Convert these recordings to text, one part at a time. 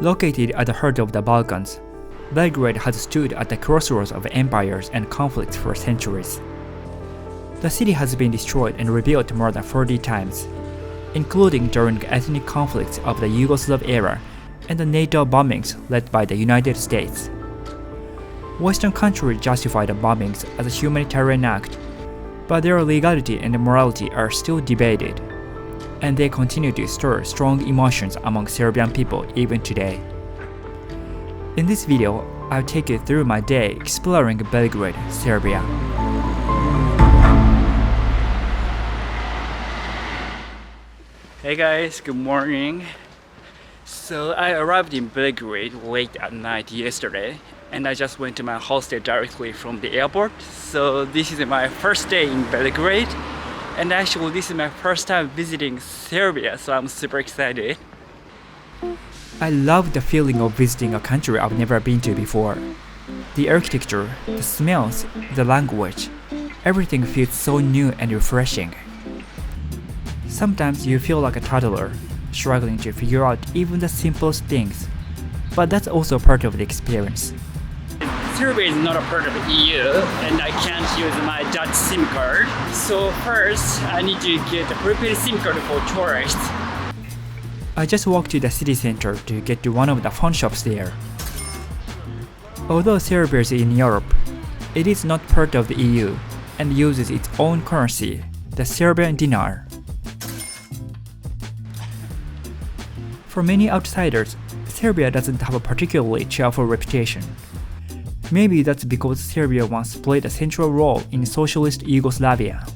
Located at the heart of the Balkans, Belgrade has stood at the crossroads of empires and conflicts for centuries. The city has been destroyed and rebuilt more than 40 times, including during ethnic conflicts of the Yugoslav era and the NATO bombings led by the United States. Western countries justify the bombings as a humanitarian act, but their legality and morality are still debated, and they continue to stir strong emotions among Serbian people even today. In this video, I'll take you through my day exploring Belgrade, Serbia. Hey guys, good morning. So I arrived in Belgrade late at night yesterday, and I just went to my hostel directly from the airport. So this is my first day in Belgrade, and actually this is my first time visiting Serbia, so I'm super excited. I love the feeling of visiting a country I've never been to before. The architecture, the smells, the language, everything feels so new and refreshing. Sometimes you feel like a toddler, struggling to figure out even the simplest things, but that's also part of the experience. Serbia is not a part of the EU, and I can't use my Dutch SIM card. So first, I need to get a prepaid SIM card for tourists. I just walked to the city center to get to one of the phone shops there. Although Serbia is in Europe, it is not part of the EU and uses its own currency, the Serbian dinar. For many outsiders, Serbia doesn't have a particularly cheerful reputation. Maybe that's because Serbia once played a central role in socialist Yugoslavia.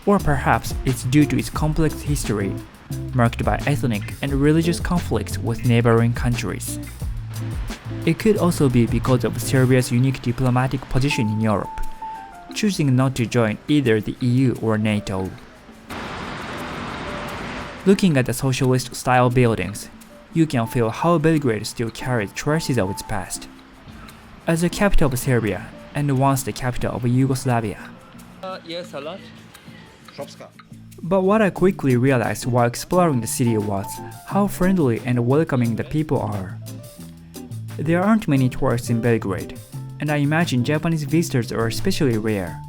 Or perhaps it's due to its complex history, marked by ethnic and religious conflicts with neighboring countries. It could also be because of Serbia's unique diplomatic position in Europe, choosing not to join either the EU or NATO. Looking at the socialist-style buildings, you can feel how Belgrade still carries traces of its past. As the capital of Serbia, and once the capital of Yugoslavia. Yes, a lot. But what I quickly realized while exploring the city was how friendly and welcoming the people are. There aren't many tourists in Belgrade, and I imagine Japanese visitors are especially rare.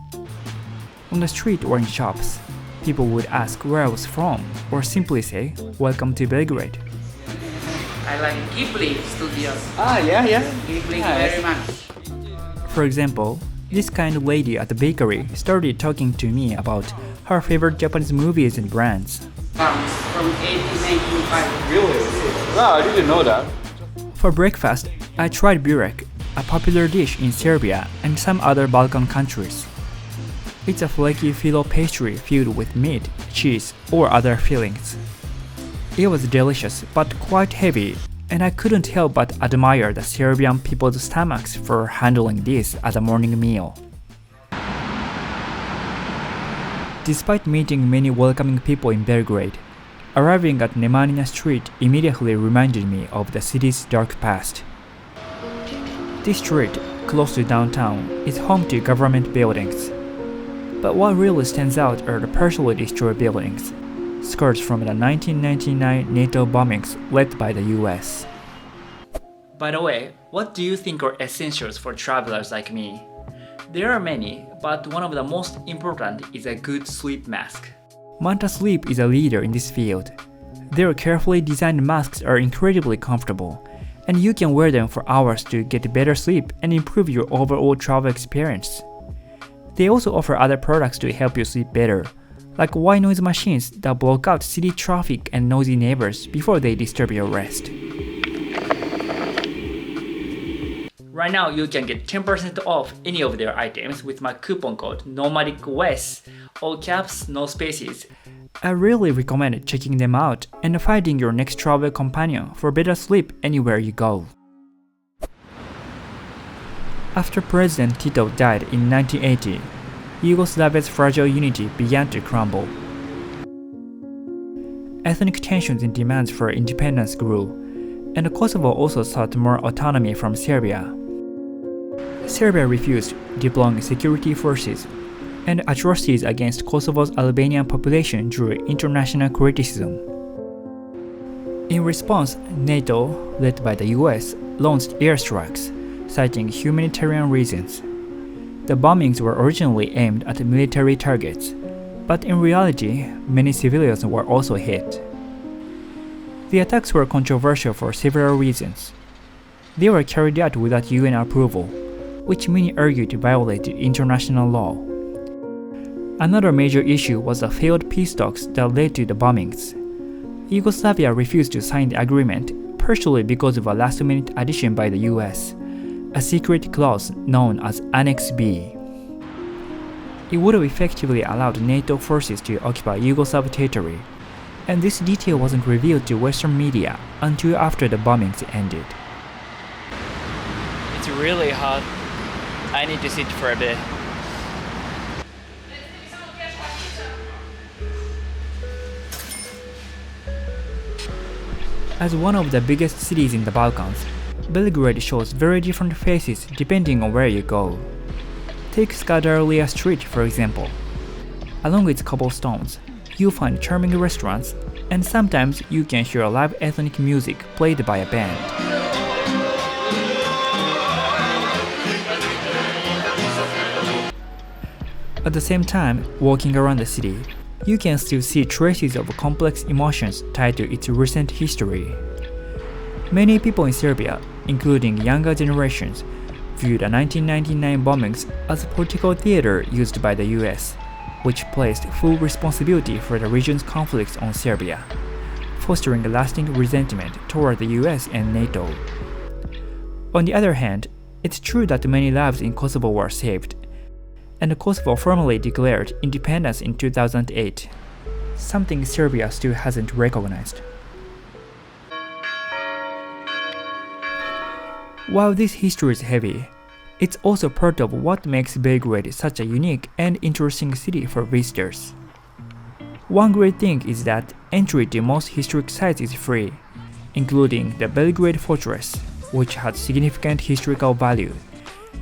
On the street or in shops, people would ask where I was from, or simply say, "Welcome to Belgrade." I like Ghibli Studios. Yeah. Ghibli very much. For example, this kind lady at the bakery started talking to me about her favorite Japanese movies and brands. From 1895. Really? No, I didn't know that. For breakfast, I tried burek, a popular dish in Serbia and some other Balkan countries. It's a flaky filo pastry filled with meat, cheese, or other fillings. It was delicious but quite heavy, and I couldn't help but admire the Serbian people's stomachs for handling this as a morning meal. Despite meeting many welcoming people in Belgrade, arriving at Nemanina Street immediately reminded me of the city's dark past. This street, close to downtown, is home to government buildings. But what really stands out are the partially destroyed buildings, scars from the 1999 NATO bombings led by the US. By the way, what do you think are essentials for travelers like me? There are many, but one of the most important is a good sleep mask. Manta Sleep is a leader in this field. Their carefully designed masks are incredibly comfortable, and you can wear them for hours to get better sleep and improve your overall travel experience. They also offer other products to help you sleep better, like white noise machines that block out city traffic and noisy neighbors before they disturb your rest. Right now, you can get 10% off any of their items with my coupon code NOMADICWES, all caps, no spaces. I really recommend checking them out and finding your next travel companion for better sleep anywhere you go. After President Tito died in 1980, Yugoslavia's fragile unity began to crumble. Ethnic tensions and demands for independence grew, and Kosovo also sought more autonomy from Serbia. Serbia refused deploying security forces, and atrocities against Kosovo's Albanian population drew international criticism. In response, NATO, led by the US, launched airstrikes, citing humanitarian reasons. The bombings were originally aimed at military targets, but in reality, many civilians were also hit. The attacks were controversial for several reasons. They were carried out without UN approval, which many argued violated international law. Another major issue was the failed peace talks that led to the bombings. Yugoslavia refused to sign the agreement, partially because of a last-minute addition by the US, a secret clause known as Annex B. It would have effectively allowed NATO forces to occupy Yugoslav territory, and this detail wasn't revealed to Western media until after the bombings ended. It's really hot. I need to sit for a bit. As one of the biggest cities in the Balkans, Belgrade shows very different faces depending on where you go. Take Skadarlia Street for example. Along its cobblestones, you'll find charming restaurants, and sometimes you can hear live ethnic music played by a band. At the same time, walking around the city, you can still see traces of complex emotions tied to its recent history. Many people in Serbia, including younger generations, viewed the 1999 bombings as a political theater used by the US, which placed full responsibility for the region's conflicts on Serbia, fostering a lasting resentment toward the US and NATO. On the other hand, it's true that many lives in Kosovo were saved, and Kosovo formally declared independence in 2008, something Serbia still hasn't recognized. While this history is heavy, it's also part of what makes Belgrade such a unique and interesting city for visitors. One great thing is that entry to most historic sites is free, including the Belgrade Fortress, which has significant historical value,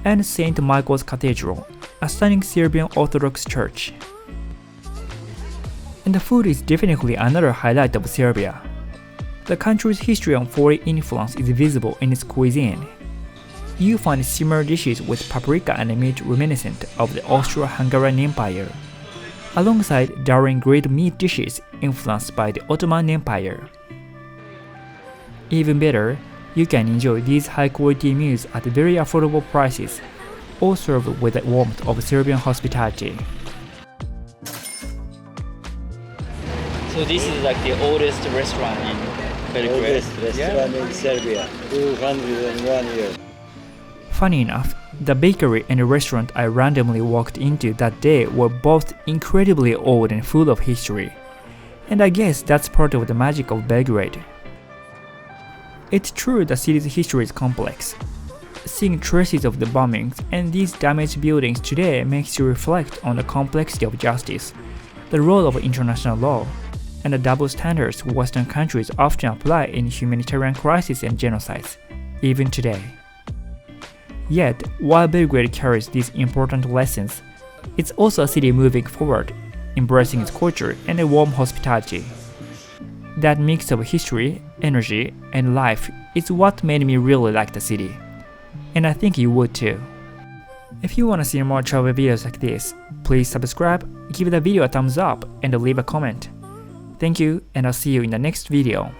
and St. Michael's Cathedral, a stunning Serbian Orthodox church. And the food is definitely another highlight of Serbia. The country's history on foreign influence is visible in its cuisine. You find similar dishes with paprika and meat reminiscent of the Austro-Hungarian Empire, alongside daring grilled meat dishes influenced by the Ottoman Empire. Even better, you can enjoy these high-quality meals at very affordable prices, all served with the warmth of Serbian hospitality. So this is like the oldest restaurant in Belgrade. Oldest restaurant in Serbia, 201 years. Funny enough, the bakery and restaurant I randomly walked into that day were both incredibly old and full of history, and I guess that's part of the magic of Belgrade. It's true the city's history is complex. Seeing traces of the bombings and these damaged buildings today makes you reflect on the complexity of justice, the role of international law, and the double standards Western countries often apply in humanitarian crises and genocides, even today. Yet, while Belgrade carries these important lessons, it's also a city moving forward, embracing its culture and a warm hospitality. That mix of history, energy, and life is what made me really like the city. And I think you would too. If you want to see more travel videos like this, please subscribe, give the video a thumbs up, and leave a comment. Thank you, and I'll see you in the next video.